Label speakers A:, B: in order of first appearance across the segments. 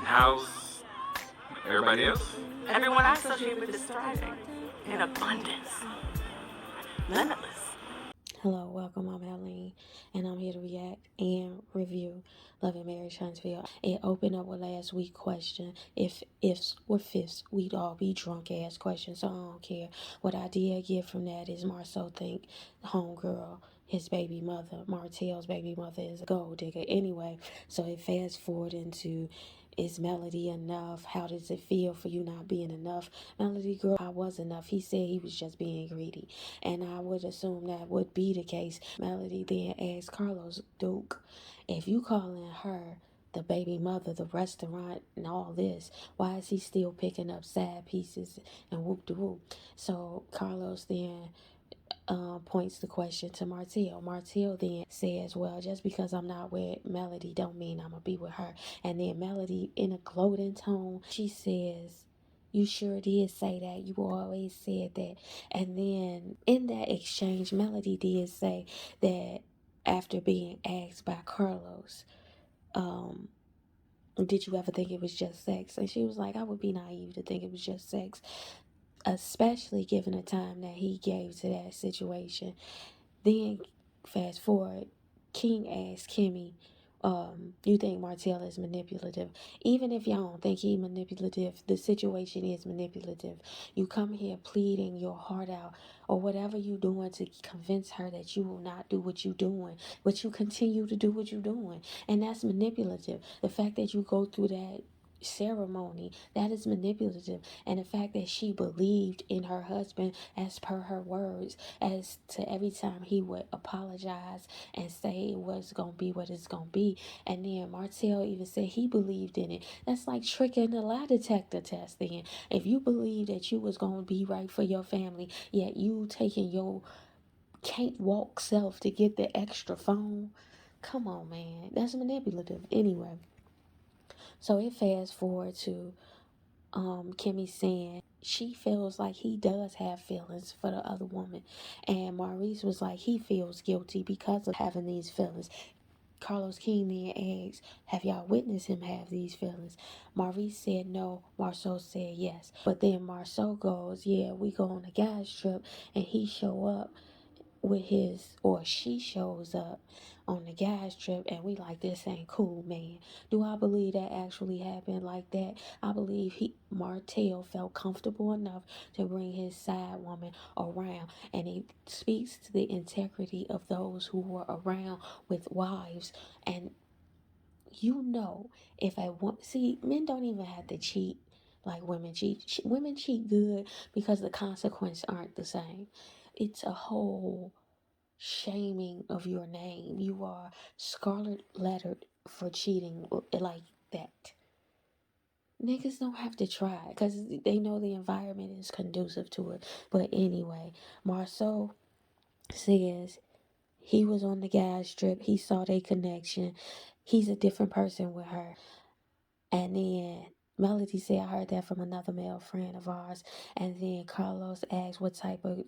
A: How's everybody else?
B: Everyone I associate with is thriving in abundance, limitless.
C: Hello, welcome. I'm Eileen, and I'm here to react and review Love and Marriage Huntsville. It opened up with last week's question. If ifs were fifths, we'd all be drunk ass questions, so I don't care. What I did get from that is Marceau think homegirl, his baby mother, Martell's baby mother, is a gold digger. Anyway, so it fast forward into, is Melody enough? How does it feel for you not being enough? Melody, girl, I was enough. He said he was just being greedy. And I would assume that would be the case. Melody then asked Carlos, Duke, if you calling her the baby mother, the restaurant, and all this, why is he still picking up side pieces and whoop de whoop? So Carlos then points the question to Martell. Martell then says, well, just because I'm not with Melody don't mean I'm gonna be with her. And then Melody, in a gloating tone, she says, you sure did say that. You always said that. And then in that exchange, Melody did say that after being asked by Carlos, did you ever think it was just sex? And she was like, I would be naive to think it was just sex, especially given the time that he gave to that situation. Then fast forward, King asked Kimmy, you think Martell is manipulative? Even if y'all don't think he manipulative, the situation is manipulative. You come here pleading your heart out or whatever you doing to convince her that you will not do what you doing, but you continue to do what you doing. And that's manipulative. The fact that you go through that ceremony, that is manipulative. And the fact that she believed in her husband as per her words, as to every time he would apologize and say it was gonna be what it's gonna be. And then Martell even said he believed in it. That's like tricking the lie detector test. Then if you believe that you was gonna be right for your family, yet you taking your can't walk self to get the extra phone, come on, man, that's manipulative. Anyway, so it fast forward to Kimmy saying she feels like he does have feelings for the other woman, and Maurice was like he feels guilty because of having these feelings. Carlos King then asked, have y'all witnessed him have these feelings? Maurice said no. Marceau said yes. But then Marceau goes, yeah, we go on a guys trip and he show up with his, or she shows up on the guys trip, and we like, this ain't cool, man. Do I believe that actually happened like that? I believe Martell felt comfortable enough to bring his side woman around, and it speaks to the integrity of those who were around with wives. And you know, if I want, see, men don't even have to cheat like women cheat. Women cheat good because the consequences aren't the same. It's a whole shaming of your name. You are scarlet lettered for cheating like that. Niggas don't have to try because they know the environment is conducive to it. But anyway, Marceau says he was on the guy's trip. He saw their connection. He's a different person with her. And then Melody said, I heard that from another male friend of ours. And then Carlos asked what type of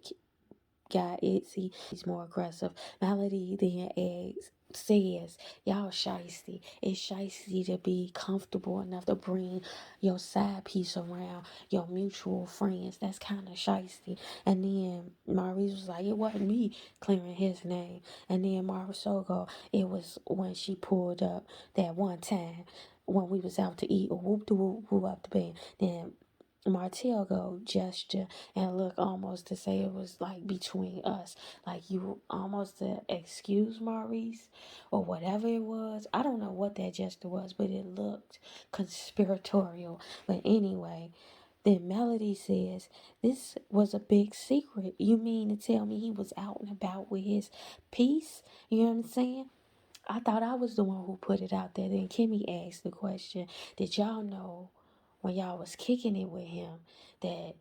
C: guy is he? He's more aggressive. Melody then says, y'all shiesty. It's shiesty to be comfortable enough to bring your side piece around your mutual friends. That's kind of shiesty. And then Maurice was like, it wasn't me clearing his name. And then Marceau go, it was when she pulled up that one time when we was out to eat, or whoop de whoop, who up the band. Then Martell go gesture and look almost to say it was like between us, like you almost to excuse Maurice or whatever it was. I don't know what that gesture was, but it looked conspiratorial. But anyway, then Melody says, this was a big secret. You mean to tell me he was out and about with his piece? You know what I'm saying? I thought I was the one who put it out there. Then Kimmy asked the question, did y'all know when y'all was kicking it with him that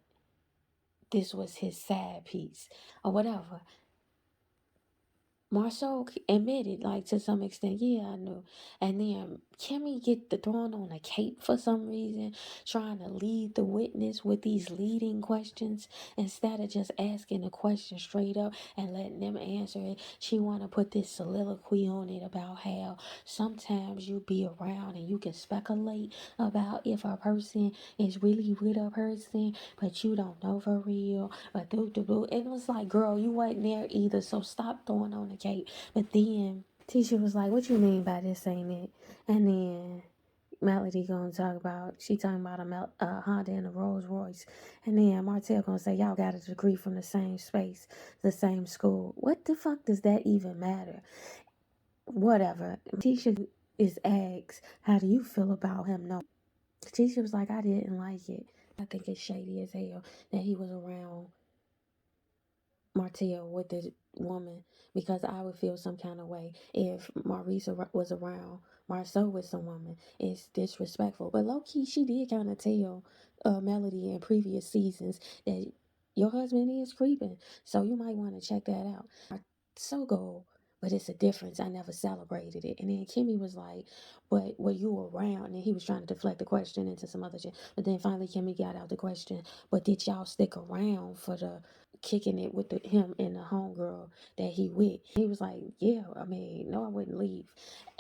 C: this was his side piece or whatever? Marceau admitted, like, to some extent, yeah, I knew. And then Kimmy get the thrown on a cape for some reason, trying to lead the witness with these leading questions instead of just asking the question straight up and letting them answer it. She want to put this soliloquy on it about how sometimes you be around and you can speculate about if a person is really with a person, but you don't know for real. But it was like, girl, you wasn't there either, so stop throwing on the cape. But then Tisha was like, what you mean by this ain't it? And then Melody gonna talk about, she talking about a Honda and a Rolls Royce. And then Martell gonna say, y'all got a degree from the same space, the same school. What the fuck does that even matter? Whatever. Tisha is asked, how do you feel about him? No. Tisha was like, I didn't like it. I think it's shady as hell that he was around Martell with the woman, because I would feel some kind of way if Maurice was around Marceau with some woman. It's disrespectful. But low key, she did kind of tell Melody in previous seasons that your husband is creeping, so you might want to check that out. So go. But it's a difference. I never celebrated it. And then Kimmy was like, but were you around? And he was trying to deflect the question into some other shit. But then finally Kimmy got out the question, but did y'all stick around for the kicking it with him and the homegirl that he with? He was like, yeah, I mean, no, I wouldn't leave.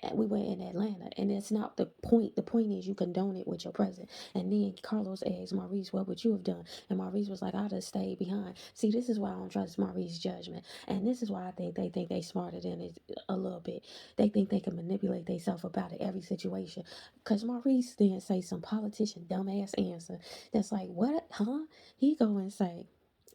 C: And we were in Atlanta, and that's not the point. The point is you condone it with your present. And then Carlos asked Maurice, what would you have done? And Maurice was like, I'd have stayed behind. See, this is why I don't trust Maurice's judgment. And this is why I think they smarter than it a little bit. They think they can manipulate themselves about it every situation. Because Maurice didn't say some politician dumbass answer that's like, what, huh? He go and say,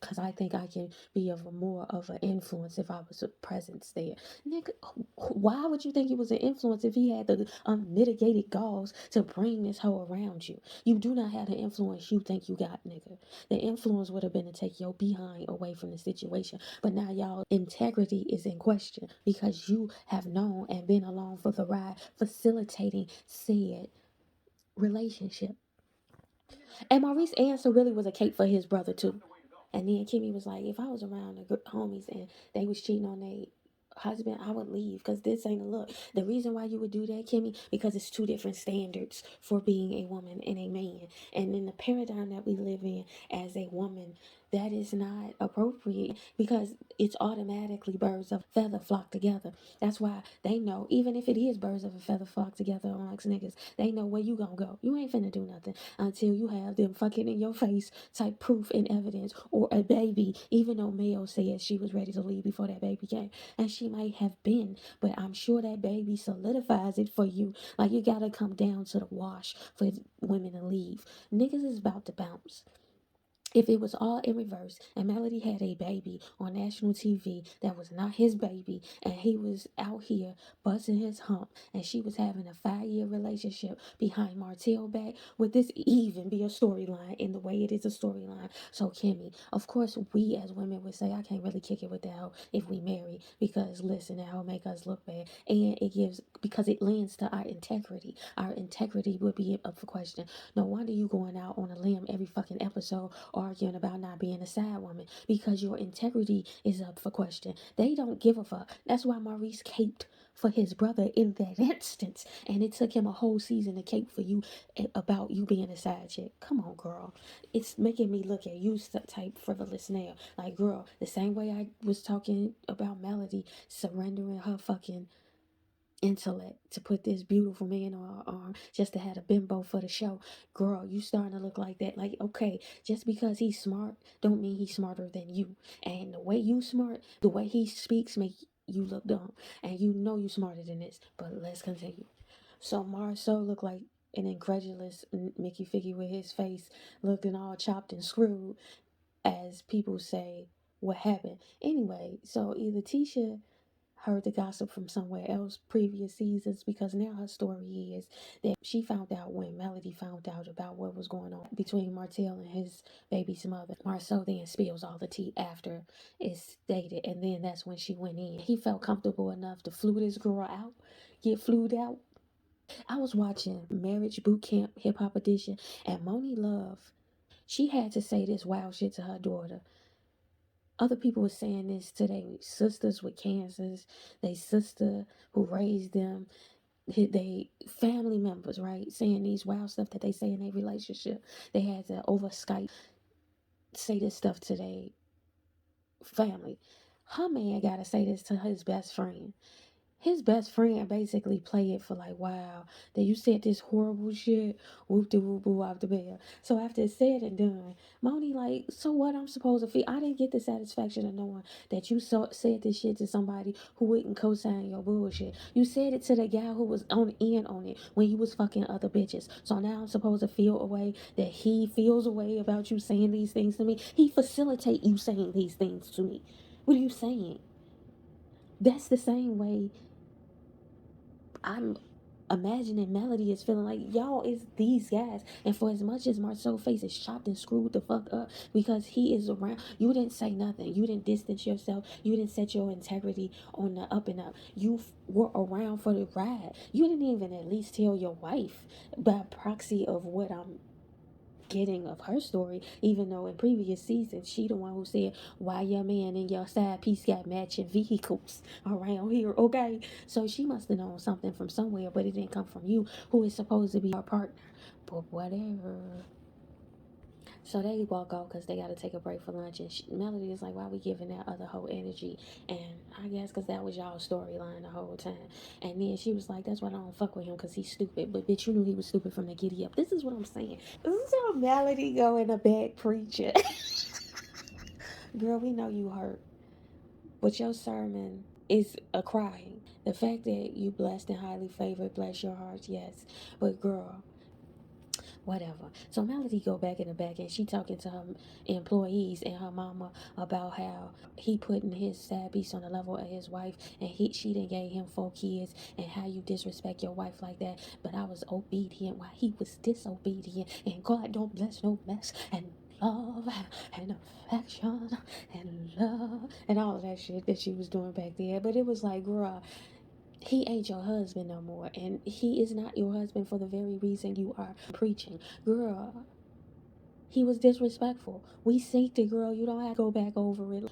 C: because I think I can be of more of an influence if I was a presence there. Nigga, why would you think he was an influence if he had the unmitigated galls to bring this hoe around you? You do not have the influence you think you got, nigga. The influence would have been to take your behind away from the situation. But now y'all integrity is in question because you have known and been along for the ride, facilitating said relationship. And Maurice's answer really was a cake for his brother too. And then Kimmy was like, if I was around the homies and they was cheating on their husband, I would leave because this ain't a look. The reason why you would do that, Kimmy, because it's two different standards for being a woman and a man. And in the paradigm that we live in as a woman, that is not appropriate because it's automatically birds of a feather flock together. That's why they know, even if it is birds of a feather flock together amongst niggas, they know where you gonna go. You ain't finna do nothing until you have them fucking in your face type proof and evidence, or a baby, even though Mayo said she was ready to leave before that baby came. And she might have been, but I'm sure that baby solidifies it for you. Like, you gotta come down to the wash for women to leave. Niggas is about to bounce. If it was all in reverse and Melody had a baby on national TV that was not his baby, and he was out here busting his hump, and she was having a 5-year relationship behind Martell back, would this even be a storyline in the way it is a storyline? So Kimmy, of course we as women would say, I can't really kick it with that hoe if we marry, because listen, that will make us look bad. And it gives, because it lends to our integrity. Our integrity would be up for question. No wonder you going out on a limb every fucking episode arguing about not being a side woman, because your integrity is up for question. They don't give a fuck. That's why Maurice caped for his brother in that instance, and it took him a whole season to cape for you about you being a side chick. Come on, girl. It's making me look at you type frivolous now. Like, girl, the same way I was talking about Melody surrendering her fucking intellect to put this beautiful man on her arm just to have a bimbo for the show. Girl, you starting to look like that. Like, okay, just because he's smart don't mean he's smarter than you. And the way you smart, the way he speaks make you look dumb. And you know you smarter than this. But let's continue. So Marceau looked like an incredulous Mickey Figgy with his face looking all chopped and screwed, as people say, what happened. Anyway, so either Tisha heard the gossip from somewhere else previous seasons, because now her story is that she found out when Melody found out about what was going on between Martell and his baby's mother. Marceau then spills all the tea after it's stated, and then that's when she went in. He felt comfortable enough to flew this girl out, get flued out. I was watching Marriage Boot Camp Hip Hop Edition, and Moni Love, she had to say this wild shit to her daughter. Other people were saying this to their sisters with cancers, their sister who raised them, they family members, right? Saying these wild stuff that they say in their relationship. They had to over Skype say this stuff to their family. Her man gotta say this to his best friend. His best friend basically played it for like, wow, that you said this horrible shit, whoop de whoop boo off the bed. So after it's said and done, Moni like, so what I'm supposed to feel? I didn't get the satisfaction of knowing that you said this shit to somebody who wouldn't co-sign your bullshit. You said it to the guy who was on in on it when you was fucking other bitches. So now I'm supposed to feel a way that he feels a way about you saying these things to me. He facilitate you saying these things to me. What are you saying? That's the same way I'm imagining Melody is feeling like y'all is these guys. And for as much as Marceau's face is chopped and screwed the fuck up because he is around, you didn't say nothing. You didn't distance yourself. You didn't set your integrity on the up and up. You were around for the ride. You didn't even at least tell your wife by proxy of what I'm getting of her story, even though in previous seasons she the one who said why your man and your side piece got matching vehicles around here. Okay, so she must have known something from somewhere, but it didn't come from you, who is supposed to be our partner. But whatever. So they walk out because they got to take a break for lunch. And Melody is like, why we giving that other whole energy? And I guess because that was y'all storyline the whole time. And then she was like, that's why I don't fuck with him because he's stupid. But bitch, you knew he was stupid from the giddy up. This is what I'm saying. This is how Melody go in the back preaching. Girl, we know you hurt. But your sermon is a crying. The fact that you blessed and highly favored, bless your heart, yes. But girl, whatever. So Melody go back in the back and she talking to her employees and her mama about how he putting his side piece on the level of his wife, and she done gave him 4 kids, and how you disrespect your wife like that. But I was obedient while he was disobedient, and God don't bless no mess, and love and affection and love and all of that shit that she was doing back there. But it was like, girl, he ain't your husband no more, and he is not your husband for the very reason you are preaching. Girl, he was disrespectful. We synced it, girl. You don't have to go back over it.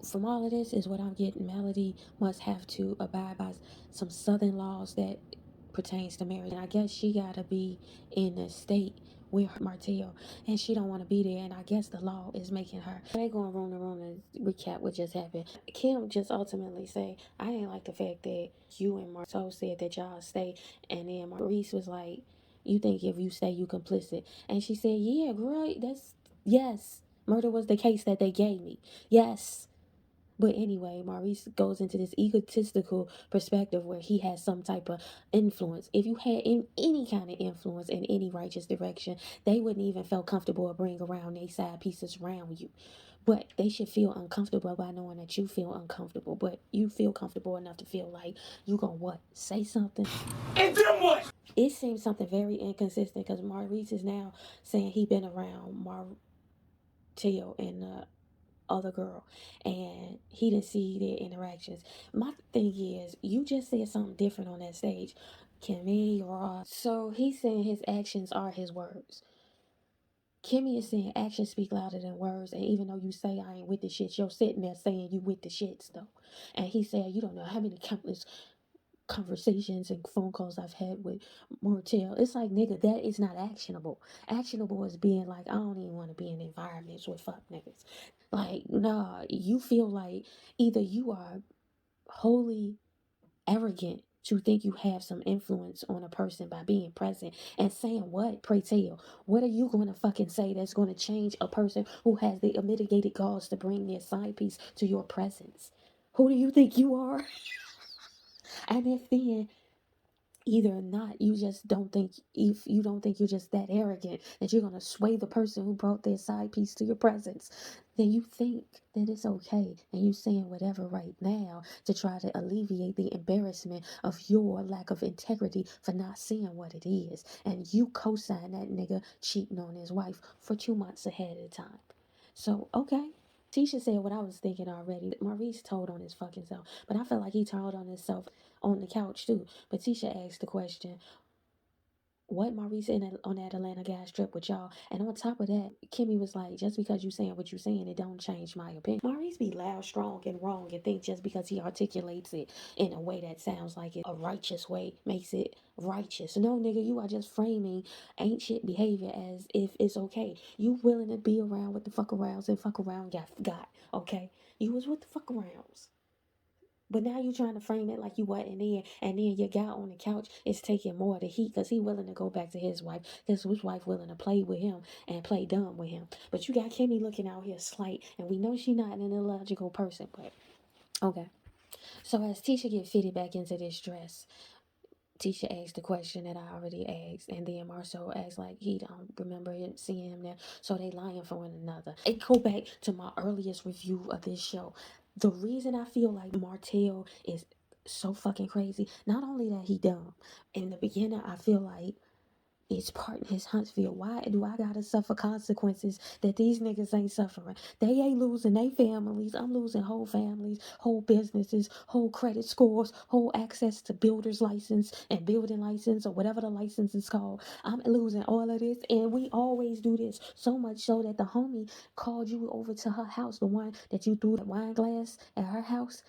C: From all of this is what I'm getting. Melody must have to abide by some southern laws that pertains to marriage. And I guess she gotta be in the state with Martell, and she don't want to be there, and I guess the law is making her. They going room to room and recap what just happened. Kim just ultimately say, I ain't like the fact that you and Marceau said that y'all stay, and then Maurice was like, you think if you stay you complicit? And she said, yeah, girl, that's yes, murder was the case that they gave me, yes. But anyway, Maurice goes into this egotistical perspective where he has some type of influence. If you had any kind of influence in any righteous direction, they wouldn't even feel comfortable or bring around their side pieces around you. But they should feel uncomfortable by knowing that you feel uncomfortable. But you feel comfortable enough to feel like you gonna what? Say something? And then what? It seems something very inconsistent because Maurice is now saying he been around Martell and other girl, and he didn't see their interactions. My thing is, you just said something different on that stage, Kimmy or so he's saying his actions are his words. Kimmy is saying actions speak louder than words, and even though you say I ain't with the shit, you're sitting there saying you with the shits though. And he said you don't know how many countless conversations and phone calls I've had with Martell. It's like, nigga, that is not actionable. Actionable is being like, I don't even want to be in environments with fuck niggas. Like, nah, you feel like either you are wholly arrogant to think you have some influence on a person by being present and saying what, pray tell. What are you going to fucking say that's going to change a person who has the mitigated cause to bring their side piece to your presence? Who do you think you are? And if then either or not, you just don't think, if you don't think you're just that arrogant that you're going to sway the person who brought their side piece to your presence, then you think that it's okay, and you saying whatever right now to try to alleviate the embarrassment of your lack of integrity for not seeing what it is, and you co-sign that nigga cheating on his wife for 2 months ahead of time. So okay, Tisha said what I was thinking already. Maurice told on his fucking self, but I feel like he told on himself on the couch too. But Tisha asked the question, what Maurice in on that Atlanta guys trip with y'all. And on top of that, Kimmy was like, just because you saying what you saying, it don't change my opinion. Maurice be loud, strong, and wrong and think just because he articulates it in a way that sounds like it a righteous way makes it righteous. No, nigga, you are just framing ain't shit behavior as if it's okay. You willing to be around with the fuck arounds and fuck around got, okay? You was with the fuck arounds. But now you trying to frame it like you wasn't in, and then your guy on the couch is taking more of the heat because he willing to go back to his wife because his wife willing to play with him and play dumb with him. But you got Kimmy looking out here slight, and we know she not an illogical person. But okay, so as Tisha get fitted back into this dress, Tisha asked the question that I already asked, and then Marcel asked like he don't remember him seeing him there, so they lying for one another. It go back to my earliest review of this show. The reason I feel like Martell is so fucking crazy, not only that he dumb. In the beginning, I feel like it's part of his Huntsville. Why do I gotta suffer consequences that these niggas ain't suffering? They ain't losing their families. I'm losing whole families, whole businesses, whole credit scores, whole access to builder's license and building license or whatever the license is called. I'm losing all of this, and we always do this. So much so that the homie called you over to her house, the one that you threw the wine glass at her house.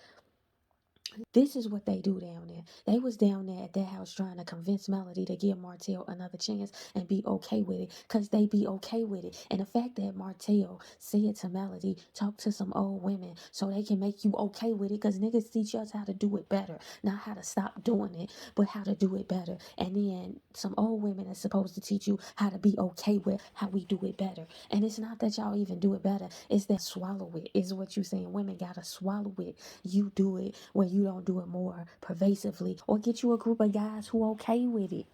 C: This is what they do down there. They was down there at their house trying to convince Melody to give Martell another chance and be okay with it, because they be okay with it. And the fact that Martell said to Melody, talk to some old women so they can make you okay with it, because niggas teach us how to do it better. Not how to stop doing it, but how to do it better. And then some old women are supposed to teach you how to be okay with how we do it better. And it's not that y'all even do it better. It's that swallow it is what you saying. Women gotta swallow it. You do it where you don't do it more pervasively, or get you a group of guys who okay with it.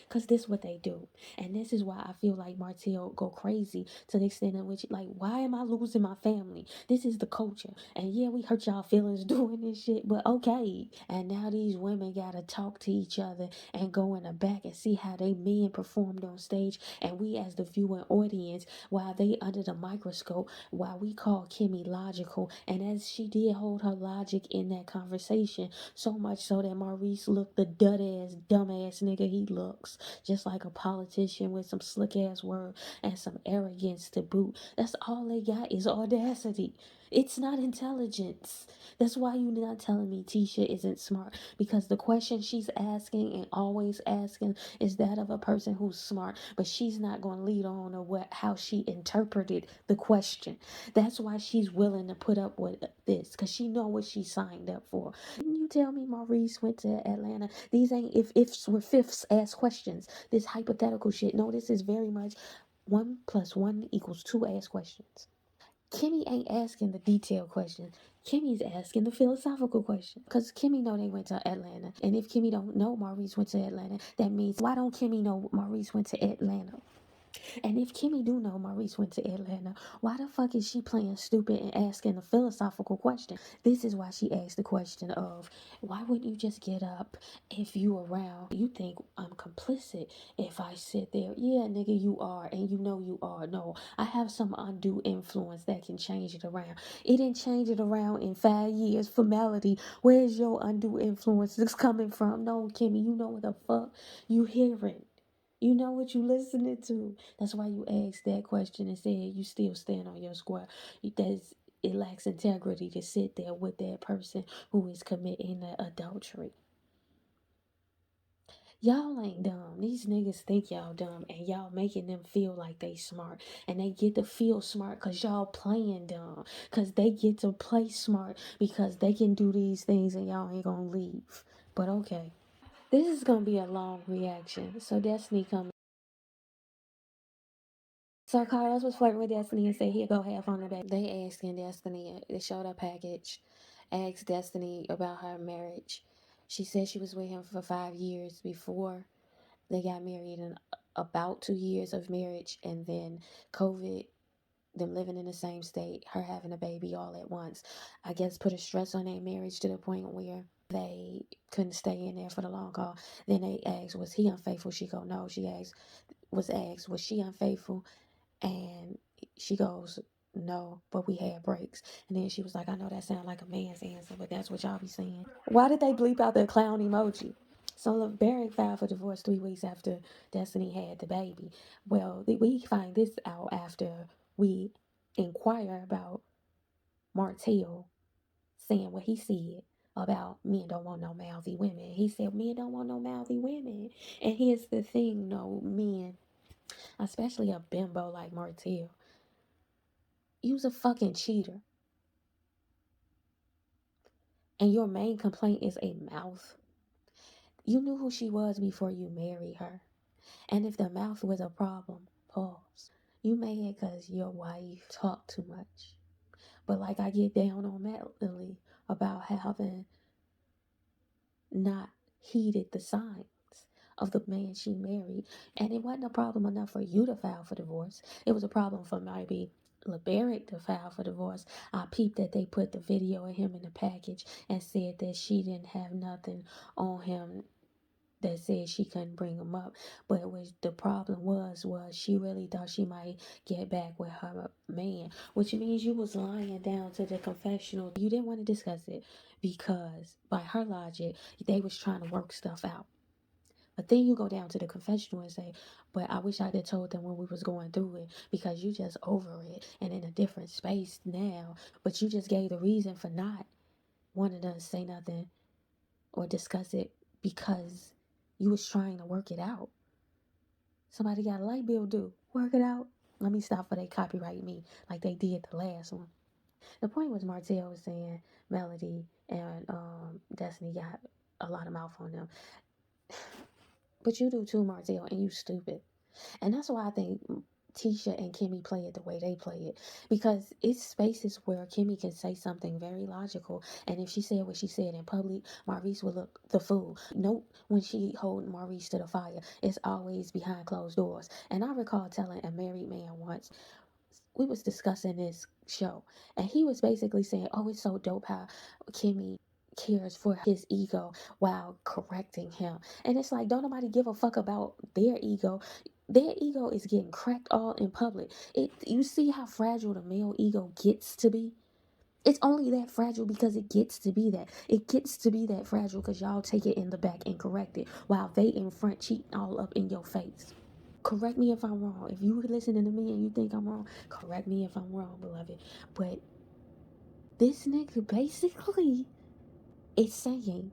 C: Because this is what they do. And this is why I feel like Martell go crazy to the extent in which, like, why am I losing my family? This is the culture. And yeah, we hurt y'all feelings doing this shit, but okay. And now these women got to talk to each other and go in the back and see how they men performed on stage. And we as the viewing audience, while they under the microscope, while we call Kimmy logical, and as she did hold her logic in that conversation, so much so that Maurice looked the dud-ass, dumbass nigga he looks. Just like a politician with some slick ass word and some arrogance to boot. That's all they got is audacity. It's not intelligence. That's why you're not telling me Tisha isn't smart, because the question she's asking and always asking is that of a person who's smart, but she's not going to lead on to how she interpreted the question. That's why she's willing to put up with this, because she know what she signed up for. Didn't you tell me Maurice went to Atlanta? These ain't ifs were fifths ass questions. This hypothetical shit. No, this is very much 1 + 1 = 2 ass questions. Kimmy ain't asking the detailed questions. Kimmy's asking the philosophical question. Because Kimmy know they went to Atlanta. And if Kimmy don't know Maurice went to Atlanta, that means why don't Kimmy know Maurice went to Atlanta? And if Kimmy do know Maurice went to Atlanta, why the fuck is she playing stupid and asking a philosophical question? This is why she asked the question of, why wouldn't you just get up if you around? You think I'm complicit if I sit there? Yeah, nigga, you are, and you know you are. No, I have some undue influence that can change it around. It didn't change it around in 5 years for Melody. Where's your undue influence that's coming from? No, Kimmy, you know what the fuck you hearing. You know what you listening to. That's why you asked that question and said you still stand on your square. It lacks integrity to sit there with that person who is committing the adultery. Y'all ain't dumb. These niggas think y'all dumb, and y'all making them feel like they smart. And they get to feel smart because y'all playing dumb. Because they get to play smart because they can do these things and y'all ain't gonna leave. But okay. This is gonna be a long reaction. So Destiny comes. So Carlos was flirting with Destiny and said he'd go half on the back. They asking Destiny, they showed her package, asked Destiny about her marriage. She said she was with him for 5 years before they got married, and about 2 years of marriage, and then COVID, them living in the same state, her having a baby all at once, I guess put a stress on their marriage to the point where they couldn't stay in there for the long haul. Then they asked, was he unfaithful? She go, no. She asked, was she unfaithul? And she goes, no, but we had breaks. And then she was like, I know that sounds like a man's answer, but that's what y'all be saying. Why did they bleep out the clown emoji? So LeBaric filed for divorce 3 weeks after Destiny had the baby. Well, we find this out after we inquire about Martell saying what he said about men don't want no mouthy women. He said men don't want no mouthy women. And here's the thing, no men, especially a bimbo like Martell, you's a fucking cheater. And your main complaint is a mouth. You knew who she was before you married her. And if the mouth was a problem, pause. You made it because your wife talked too much. But like I get down on Melody about having not heeded the signs of the man she married. And it wasn't a problem enough for you to file for divorce. It was a problem for maybe LeBaric to file for divorce. I peeped that they put the video of him in the package and said that she didn't have nothing on him that said she couldn't bring him up. But the problem was she really thought she might get back with her man, which means you was lying down to the confessional. You didn't want to discuss it because by her logic, they was trying to work stuff out. But then you go down to the confessional and say, but I wish I'd have told them when we was going through it because you just over it and in a different space now. But you just gave the reason for not wanting to say nothing or discuss it because you was trying to work it out. Somebody got a light bill due. Work it out. Let me stop for they copyright me like they did the last one. The point was Martell was saying Melody and Destiny got a lot of mouth on them. But you do too, Martell, and you stupid. And that's why I think Tisha and Kimmy play it the way they play it. Because it's spaces where Kimmy can say something very logical. And if she said what she said in public, Maurice would look the fool. Note when she hold Maurice to the fire, it's always behind closed doors. And I recall telling a married man once, we was discussing this show. And he was basically saying, oh, it's so dope how Kimmy cares for his ego while correcting him. And it's like, don't nobody give a fuck about their ego. Their ego is getting cracked all in public. You see how fragile the male ego gets to be? It's only that fragile because it gets to be that. It gets to be that fragile because y'all take it in the back and correct it while they in front cheating all up in your face. Correct me if I'm wrong. If you listening to me and you think I'm wrong, correct me if I'm wrong, beloved. But this nigga basically is saying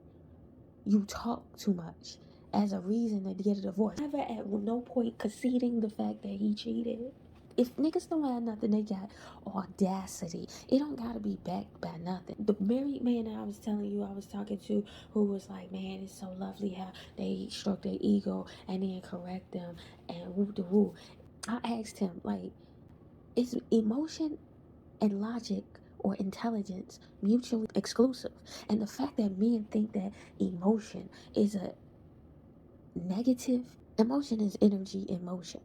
C: you talk too much as a reason to get a divorce. Never at no point conceding the fact that he cheated. If niggas don't have nothing, they got audacity. It don't gotta be backed by nothing. The married man that I was telling you I was talking to, who was like, man, it's so lovely how they stroke their ego and then correct them and woo de woo. I asked him, like, is emotion and logic or intelligence mutually exclusive? And the fact that men think that emotion is a negative, emotion is energy in motion.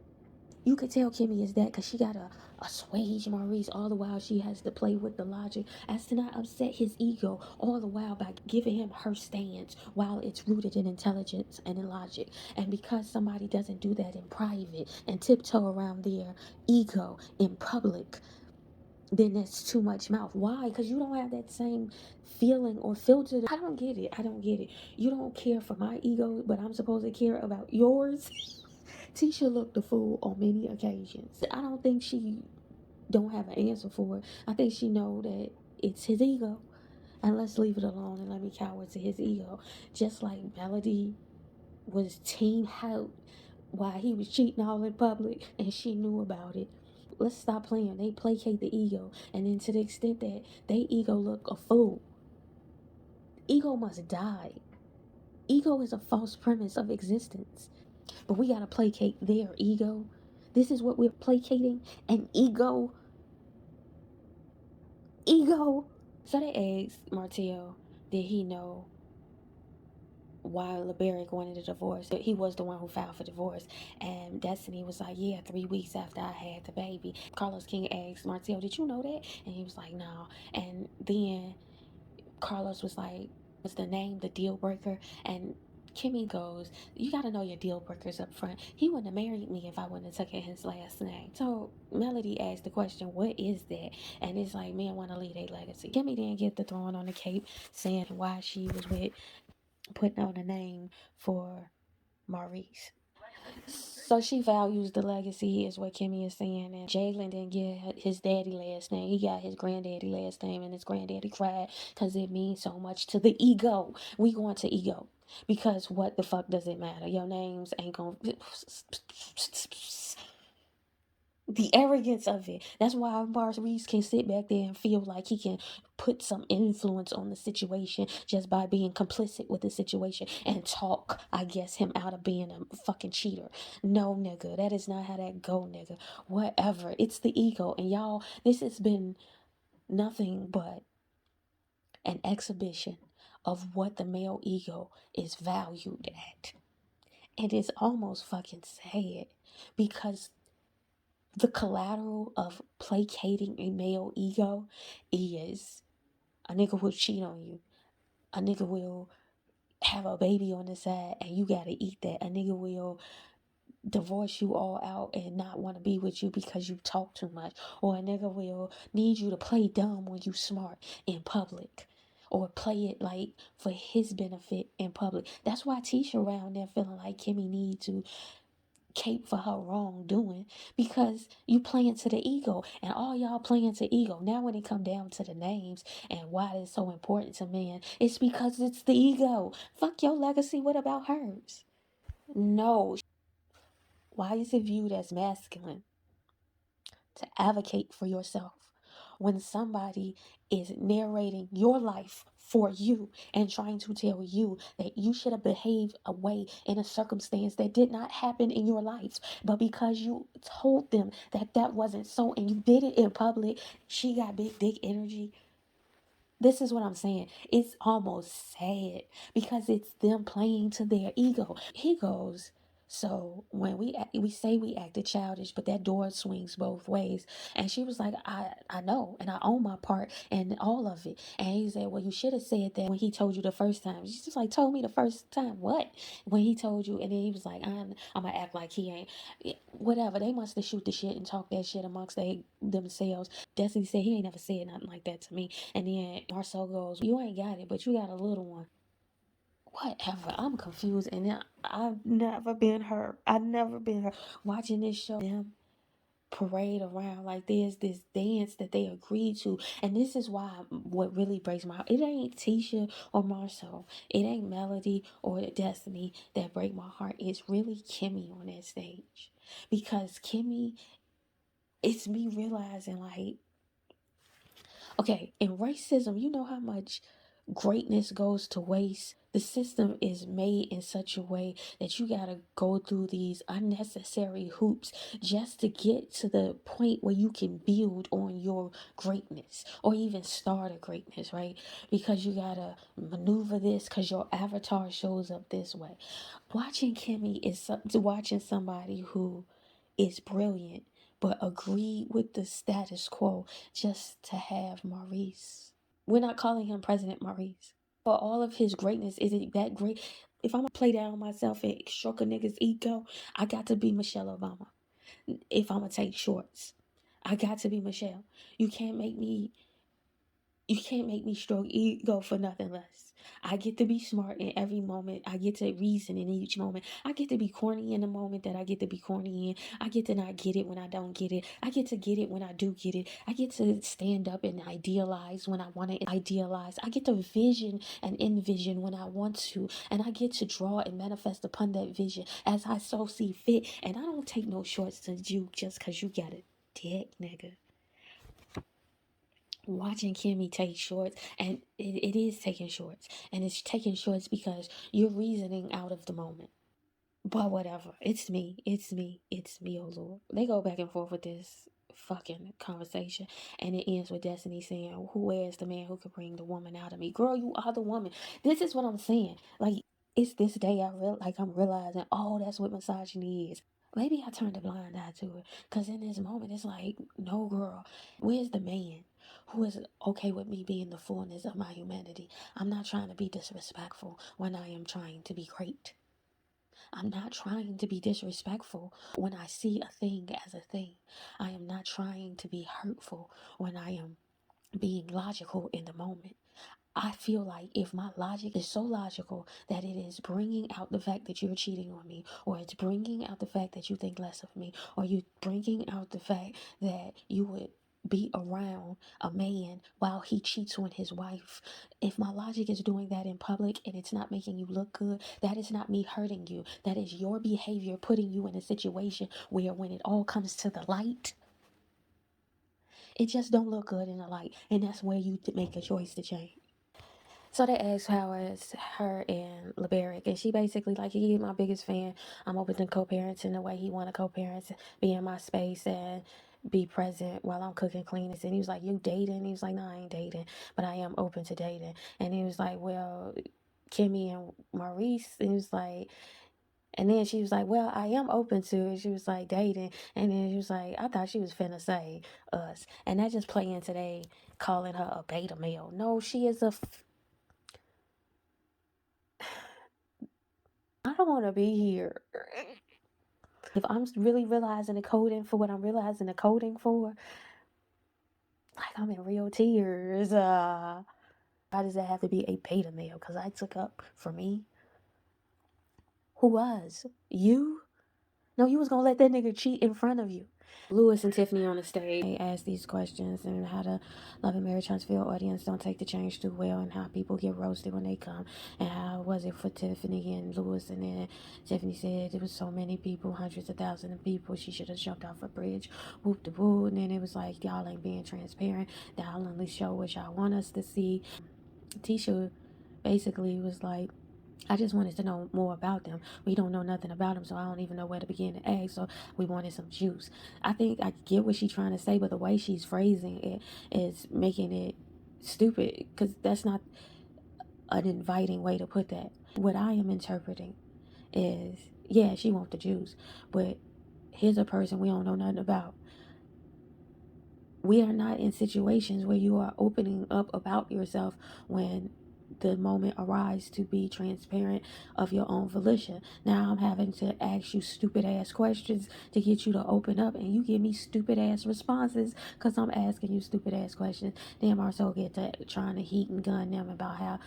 C: You could tell Kimmy is that because she got to assuage Maurice all the while she has to play with the logic as to not upset his ego all the while by giving him her stance while it's rooted in intelligence and in logic. And because somebody doesn't do that in private and tiptoe around their ego in public, then that's too much mouth. Why? Because you don't have that same feeling or filter. I don't get it. I don't get it. You don't care for my ego, but I'm supposed to care about yours. Tisha looked the fool on many occasions. I don't think she don't have an answer for it. I think she know that it's his ego. And let's leave it alone and let me cower to his ego. Just like Melody was team out while he was cheating all in public and she knew about it. Let's stop playing. They placate the ego. And then to the extent that they ego look a fool. Ego must die. Ego is a false premise of existence. But we gotta placate their ego. This is what we're placating. An ego. Ego. So they asked Martell, did he know why LeBaric wanted a divorce? He was the one who filed for divorce. And Destiny was like, yeah, 3 weeks after I had the baby. Carlos King asked Martell, did you know that? And he was like, no. And then Carlos was like, was the name the deal breaker? And Kimmy goes, you gotta know your deal breakers up front. He wouldn't have married me if I wouldn't have taken his last name. So Melody asked the question, what is that? And it's like, men want to leave a legacy. Kimmy didn't get the throwing on the cape saying why she was with putting on a name for Maurice. So she values the legacy, is what Kimmy is saying. And Jalen didn't get his daddy last name. He got his granddaddy last name, and his granddaddy cried because it means so much to the ego. We going to ego. Because what the fuck does it matter? Your names ain't gonna... The arrogance of it. That's why Maurice can sit back there and feel like he can put some influence on the situation just by being complicit with the situation and talk, I guess, him out of being a fucking cheater. No, nigga, that is not how that go, nigga. Whatever. It's the ego. And y'all, this has been nothing but an exhibition of what the male ego is valued at. And it's almost fucking sad because the collateral of placating a male ego is a nigga will cheat on you. A nigga will have a baby on the side and you gotta eat that. A nigga will divorce you all out and not want to be with you because you talk too much. Or a nigga will need you to play dumb when you smart in public. Or play it like for his benefit in public. That's why Tisha around there feeling like Kimmy need to cape for her wrongdoing because you playing to the ego and all y'all playing to ego. Now when it come down to the names and why it's so important to men, it's because it's the ego. Fuck your legacy. What about hers? No. Why is it viewed as masculine to advocate for yourself when somebody is narrating your life for you and trying to tell you that you should have behaved a way in a circumstance that did not happen in your life, but because you told them that that wasn't so and you did it in public, she got big dick energy. This is what I'm saying. It's almost sad because it's them playing to their ego. He goes, so when we say we acted childish, but that door swings both ways. And she was like, I know, and I own my part and all of it. And he said, well, you should have said that when he told you the first time. She's just like, told me the first time what? When he told you, and then he was like, I'm gonna act like he ain't. Whatever. They must have shoot the shit and talk that shit amongst themselves. Destiny said he ain't never said nothing like that to me. And then Marcel goes, you ain't got it, but you got a little one. Whatever. I'm confused. And then I've never been hurt. I've never been hurt. Watching this show, them parade around like there's this dance that they agreed to. And this is why what really breaks my heart. It ain't Tisha or Marcel. It ain't Melody or Destiny that break my heart. It's really Kimmy on that stage. Because Kimmy, it's me realizing like, okay, in racism, you know how much greatness goes to waste. The system is made in such a way that you gotta go through these unnecessary hoops just to get to the point where you can build on your greatness or even start a greatness, right? Because you gotta maneuver this because your avatar shows up this way. Watching Kimmy is watching somebody who is brilliant but agree with the status quo just to have Maurice. We're not calling him President Maurice. For all of his greatness, is it that great? If I'm gonna play down myself and stroke a nigga's ego, I got to be Michelle Obama. If I'm gonna take shorts, I got to be Michelle. You can't make me you can't make me stroke ego for nothing less. I get to be smart in every moment. I get to reason in each moment. I get to be corny in the moment that I get to be corny in. I get to not get it when I don't get it. I get to get it when I do get it. I get to stand up and idealize when I want to idealize. I get to vision and envision when I want to. And I get to draw and manifest upon that vision as I so see fit. And I don't take no shorts to you just because you got a dick, nigga. Watching Kimmy take shorts, and it is taking shorts, and it's taking shorts because you're reasoning out of the moment. But whatever, it's me, oh Lord. They go back and forth with this fucking conversation, and it ends with Destiny saying, who is the man who could bring the woman out of me? Girl, you are the woman. This is what I'm saying. Like, it's this day I'm realizing, oh, that's what misogyny is. Maybe I turned a blind eye to it, because in this moment, it's like, no, girl, where's the man who is okay with me being the fullness of my humanity? I'm not trying to be disrespectful when I am trying to be great. I'm not trying to be disrespectful when I see a thing as a thing. I am not trying to be hurtful when I am being logical in the moment. I feel like if my logic is so logical that it is bringing out the fact that you're cheating on me, or it's bringing out the fact that you think less of me, or you bringing out the fact that you would be around a man while he cheats on his wife. If my logic is doing that in public and it's not making you look good, that is not me hurting you. That is your behavior putting you in a situation where when it all comes to the light, it just don't look good in the light. And that's where you make a choice to change. So they asked how is her and LeBaric, and she basically like, he my biggest fan. I'm open to co-parenting the way he want to co-parent, be in my space and be present while I'm cooking, cleaning. And he was like, "You dating?" He was like, "No, I ain't dating, but I am open to dating." And he was like, "Well, Kimmy and Maurice," and he was like, and then she was like, "Well, I am open to it." She was like, "Dating," and then she was like, "I thought she was finna say us," and that just play into they calling her a beta male. No, she is a. I don't want to be here. If I'm really realizing the coding for what I'm realizing the coding for, like I'm in real tears. Why does that have to be a beta male? Because I took up for me. Who was? You? No, you was going to let that nigga cheat in front of you. Lewis and Tiffany on the stage, they asked these questions and how the Love and Marriage Huntsville audience don't take the change too well, and how people get roasted when they come, and how was it for Tiffany and Lewis. And then Tiffany said there was so many people, hundreds of thousands of people, she should have jumped off a bridge, whoop de woo. And then it was like, y'all ain't being transparent, y'all only show what y'all want us to see. Tisha basically was like, I just wanted to know more about them. We don't know nothing about them, so I don't even know where to begin to ask. So we wanted some juice. I think I get what she's trying to say, but the way she's phrasing it is making it stupid, because that's not an inviting way to put that. What I am interpreting is, yeah, she wants the juice, but here's a person we don't know nothing about. We are not in situations where you are opening up about yourself when the moment arrives to be transparent of your own volition. Now I'm having to ask you stupid ass questions to get you to open up, and you give me stupid ass responses because I'm asking you stupid ass questions. Then Marcel get to trying to heat and gun them about how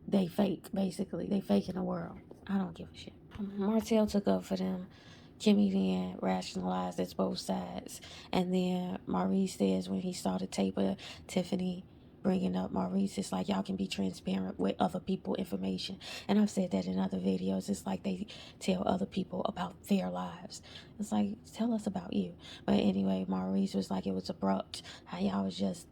C: they fake, basically. They fake in the world. I don't give a shit. Martell took up for them. Kimmy then rationalized it's both sides. And then Maurice says when he saw the tape of Tiffany bringing up Maurice, it's like, y'all can be transparent with other people information. And I've said that in other videos. It's like they tell other people about their lives. It's like, tell us about you. But anyway, Maurice was like, it was abrupt how y'all was just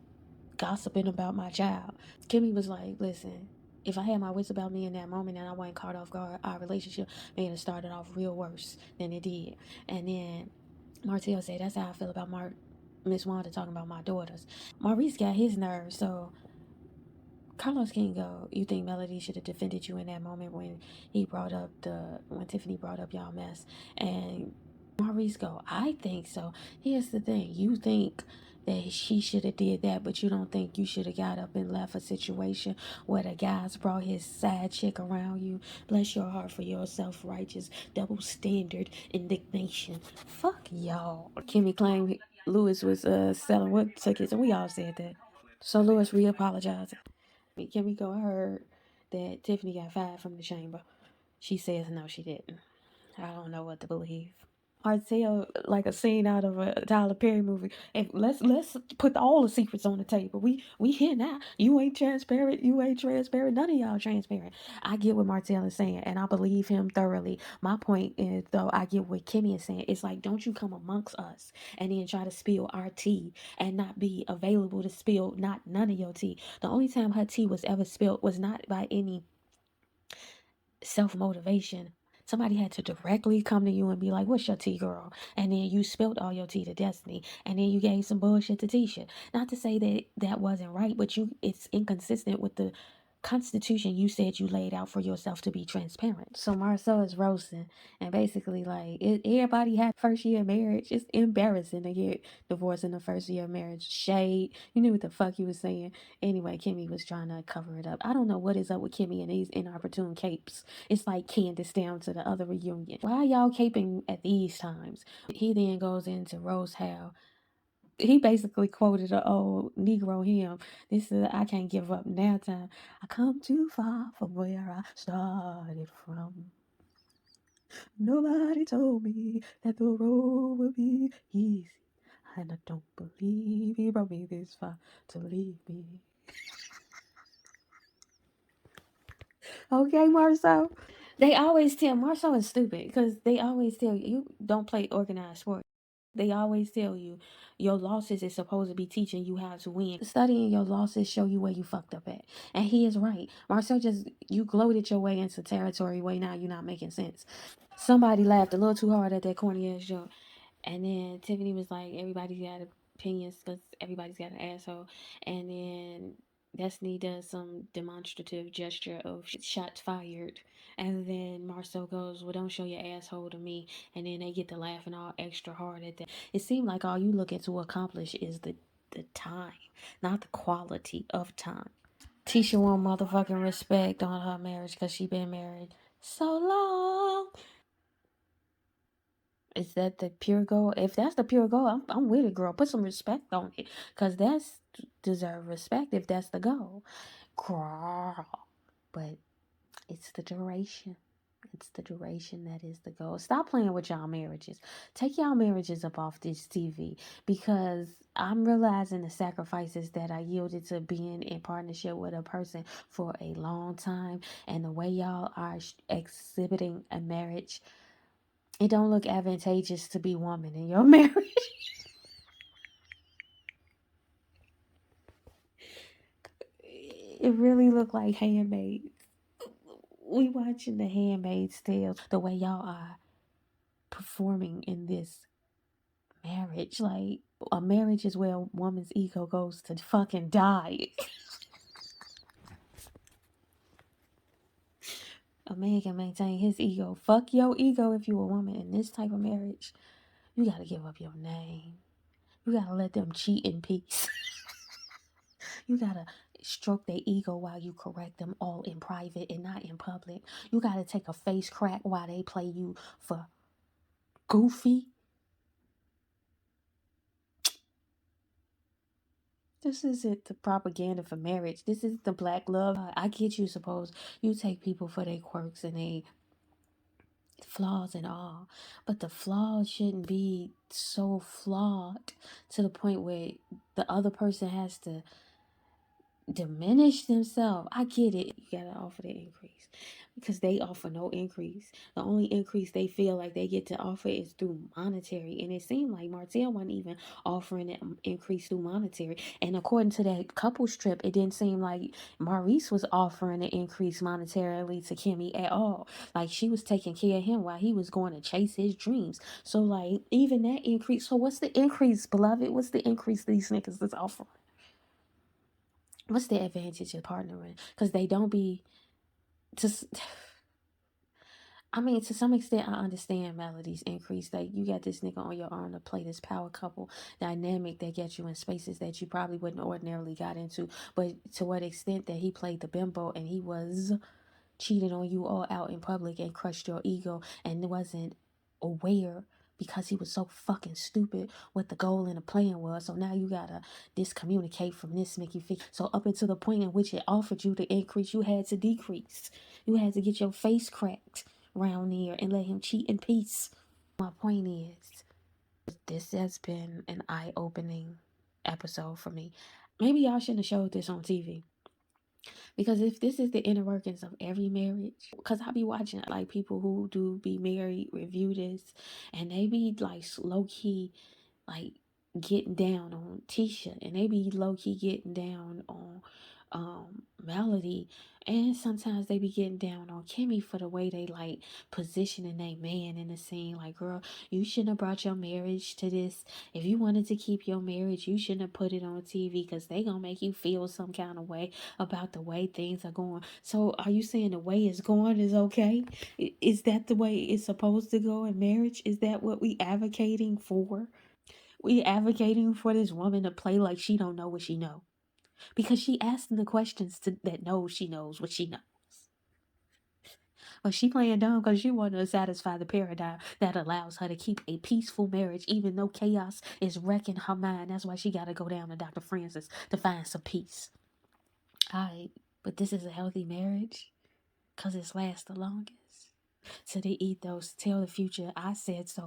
C: gossiping about my child. Kimmy was like, listen, if I had my wits about me in that moment and I wasn't caught off guard, our relationship may have started off real worse than it did. And then Martell said, that's how I feel about Miss Wanda talking about my daughters. Maurice got his nerve, so Carlos can go, you think Melody should have defended you in that moment when Tiffany brought up y'all mess? And Maurice go, I think so. Here's the thing, you think that she should have did that, but you don't think you should have got up and left a situation where the guys brought his side chick around you. Bless your heart for your self-righteous double standard indignation. Fuck y'all. Kimmy claimed Lewis was selling what tickets, and we all said that. So Lewis re-apologized. Kimmy go heard that Tiffany got fired from the chamber. She says no, she didn't. I don't know what to believe. Martell like a scene out of a Tyler Perry movie. And let's put all the secrets on the table. We here now. You ain't transparent. You ain't transparent. None of y'all transparent. I get what Martell is saying, and I believe him thoroughly. My point is, though, I get what Kimmy is saying. It's like, don't you come amongst us and then try to spill our tea and not be available to spill none of your tea. The only time her tea was ever spilled was not by any self-motivation. Somebody had to directly come to you and be like, what's your tea, girl? And then you spilled all your tea to Destiny. And then you gave some bullshit to Tisha. Not to say that that wasn't right, but it's inconsistent with the constitution you said you laid out for yourself to be transparent. So Marcel is roasting, and basically like, everybody had first year marriage. It's embarrassing to get divorced in the first year of marriage. Shade, you knew what the fuck you was saying. Anyway, Kimmy was trying to cover it up. I don't know what is up with Kimmy and these inopportune capes. It's like Candace down to the other reunion. Why are y'all caping at these times? He then goes into Rose how he basically quoted an old Negro hymn. This is I can't give up now time. I come too far from where I started from. Nobody told me that the road would be easy. And I don't believe he brought me this far to leave me. Okay, Marcel. They always tell Marcel is stupid because they always tell you don't play organized sports. They always tell you your losses is supposed to be teaching you how to win. Studying your losses show you where you fucked up at. And he is right. Marcel just you gloated your way into territory way now you're not making sense. Somebody laughed a little too hard at that corny ass joke. And then Tiffany was like, everybody's got opinions because everybody's got an asshole. And then Destiny does some demonstrative gesture of shots fired. And then Marcel goes, well, don't show your asshole to me. And then they get to laughing all extra hard at that. It seemed like all you looking to accomplish is the time, not the quality of time. Tisha want motherfucking respect on her marriage because she been married so long. Is that the pure goal? If that's the pure goal, I'm with it, girl. Put some respect on it. Because that's deserve respect if that's the goal. Girl. But it's the duration. It's the duration that is the goal. Stop playing with y'all marriages. Take y'all marriages up off this TV because I'm realizing the sacrifices that I yielded to being in partnership with a person for a long time and the way y'all are exhibiting a marriage. It don't look advantageous to be woman in your marriage. It really look like Handmaids. We watching the Handmaid's Tale. The way y'all are performing in this marriage, like a marriage is where a woman's ego goes to fucking die. A man can maintain his ego. Fuck your ego if you a woman in this type of marriage. You gotta give up your name. You gotta let them cheat in peace. You gotta stroke their ego while you correct them all in private and not in public. You gotta take a face crack while they play you for goofy. This isn't the propaganda for marriage. This is the black love. I get you, suppose you take people for their quirks and they flaws and all, but the flaws shouldn't be so flawed to the point where the other person has to diminish themselves. I get it. You gotta offer the increase because they offer no increase. The only increase they feel like they get to offer is through monetary, and it seemed like Martell wasn't even offering an increase through monetary. And according to that couples trip, it didn't seem like Maurice was offering an increase monetarily to Kimmy at all. Like she was taking care of him while he was going to chase his dreams. So like even that increase. So what's the increase, beloved? What's the increase these niggas is offering? What's the advantage of partnering? Because they don't be just. I mean, to some extent, I understand Melody's increase. Like, you got this nigga on your arm to play this power couple dynamic that gets you in spaces that you probably wouldn't ordinarily got into. But to what extent that he played the bimbo and he was cheated on you all out in public and crushed your ego and wasn't aware because he was so fucking stupid what the goal and the plan was. So now you gotta discommunicate from this Mickey Fix. So up until the point in which it offered you to increase, you had to decrease. You had to get your face cracked round here and let him cheat in peace. My point is, this has been an eye-opening episode for me. Maybe y'all shouldn't have showed this on TV. Because if this is the inner workings of every marriage, because I be watching like people who do be married review this, and they be like low key, like getting down on Tisha, and they be low key getting down on Melody, and sometimes they be getting down on Kimmy for the way they like positioning their man in the scene. Like, girl, you shouldn't have brought your marriage to this. If you wanted to keep your marriage, you shouldn't have put it on TV because they gonna make you feel some kind of way about the way things are going. So are you saying the way it's going is okay? Is that the way it's supposed to go in marriage? Is that what we advocating for? We advocating for this woman to play like she don't know what she know because she asking the questions that knows she knows what she knows. Or she playing dumb because she want to satisfy the paradigm that allows her to keep a peaceful marriage even though chaos is wrecking her mind. That's why she got to go down to Dr. Francis to find some peace. All right, but this is a healthy marriage because it's lasts the longest. So the ethos, tell the future, I said so.